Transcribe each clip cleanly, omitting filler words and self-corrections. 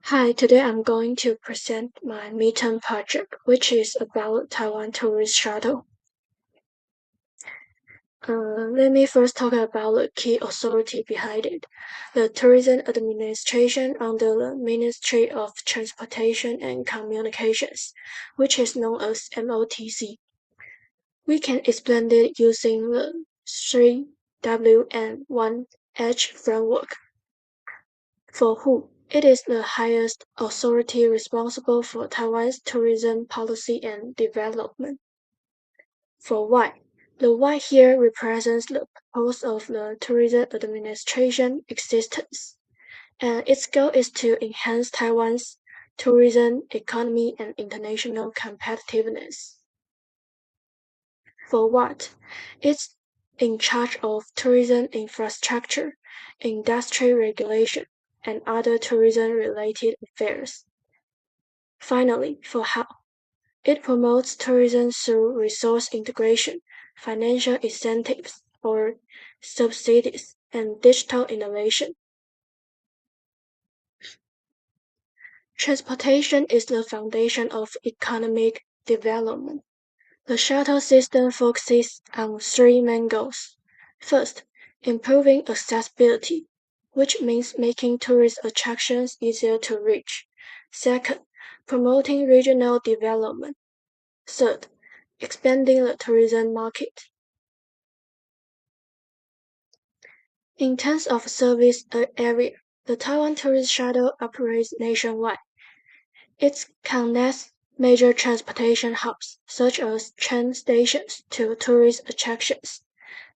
Hi, today I'm going to present my midterm project, which is about Taiwan Tourist shuttle. Let me first talk about the key authority behind it. The Tourism Administration under the Ministry of Transportation and Communications, which is known as MOTC. We can explain it using the 3W and 1H framework. For who? It is the highest authority responsible for Taiwan's tourism policy and development. For why? The why here represents the purpose of the tourism administration existence, and its goal is to enhance Taiwan's tourism economy and international competitiveness. For what? It's in charge of tourism infrastructure, industry regulation, and other tourism-related affairs. Finally, for how? It promotes tourism through resource integration, financial incentives or subsidies, and digital innovation. Transportation is the foundation of economic development. The shuttle system focuses on three main goals. First, improving accessibility, which means making tourist attractions easier to reach. Second, promoting regional development. Third, expanding the tourism market. In terms of service area, the Taiwan Tourist Shuttle operates nationwide. It connects major transportation hubs, such as train stations, to tourist attractions,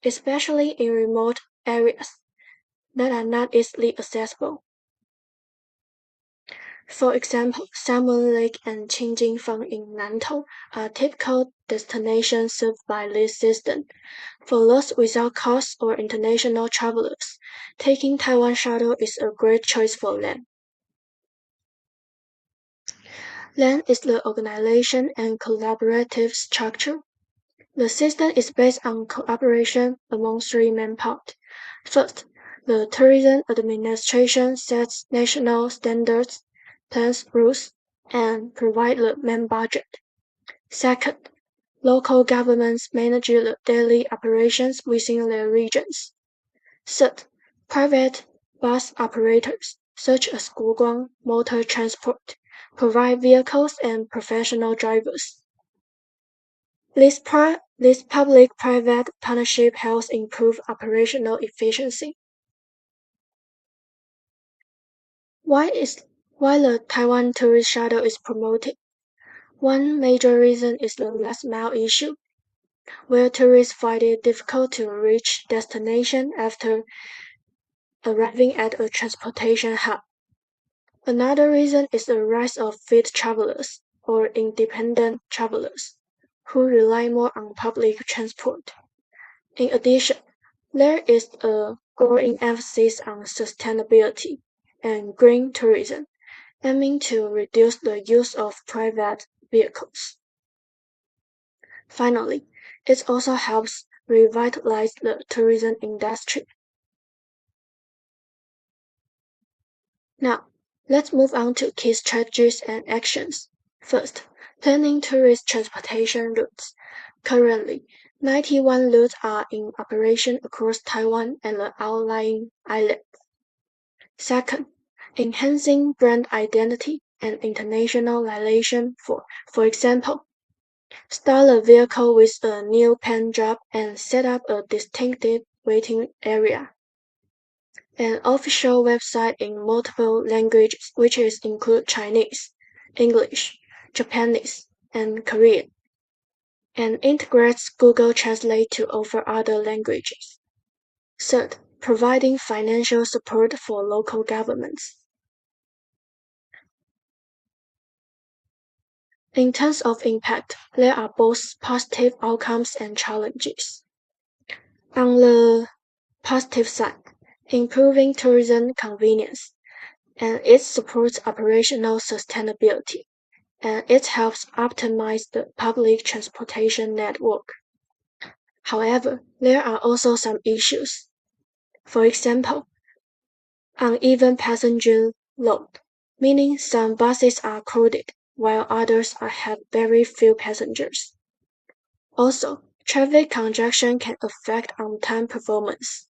especially in remote areas that are not easily accessible. For example, Salmon Lake and Qingjing Farm in Nantou are typical destinations served by this system. For those without cost or international travelers, taking Taiwan Shuttle is a great choice for them. LAN is the organization and collaborative structure. The system is based on cooperation among three main parts. First, the Tourism Administration sets national standards, plans rules, and provide the main budget. Second, local governments manage the daily operations within their regions. Third, private bus operators, such as Guoguang Motor Transport, provide vehicles and professional drivers. This public-private partnership helps improve operational efficiency. Why the Taiwan Tourist Shuttle is promoted? One major reason is the last mile issue, where tourists find it difficult to reach destination after arriving at a transportation hub. Another reason is the rise of fit travelers or independent travelers, who rely more on public transport. In addition, there is a growing emphasis on sustainability and green tourism, aiming to reduce the use of private vehicles. Finally, it also helps revitalize the tourism industry. Now, let's move on to key strategies and actions. First, planning tourist transportation routes. Currently, 91 routes are in operation across Taiwan and the outlying islands. Second, enhancing brand identity and international relation for example, start a vehicle with a new paint job and set up a distinctive waiting area. An official website in multiple languages, which include Chinese, English, Japanese, and Korean, and integrates Google Translate to offer other languages. Third, providing financial support for local governments. In terms of impact, there are both positive outcomes and challenges. On the positive side, improving tourism convenience, and it supports operational sustainability, and it helps optimize the public transportation network. However, there are also some issues. For example, uneven passenger load meaning some buses are crowded while others have very few passengers. Also, traffic congestion can affect on-time performance.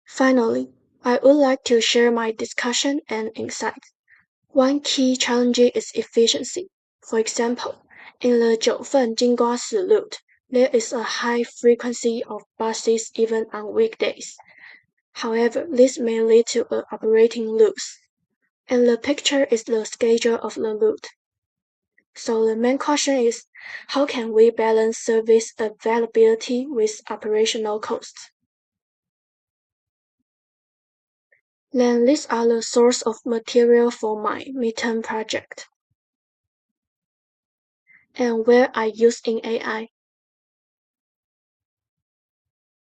Finally, I would like to share my discussion and insights. One key challenge is efficiency. For example, in the 九份金瓜石 route, there is a high frequency of buses even on weekdays. However, this may lead to an operating loss. And the picture is the schedule of the route. So the main question is, how can we balance service availability with operational costs? Then these are the source of material for my midterm project. And where I use in AI.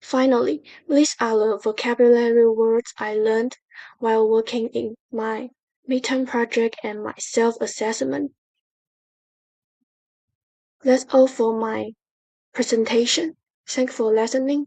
Finally, these are the vocabulary words I learned while working in my midterm project and my self-assessment. That's all for my presentation. Thanks for listening.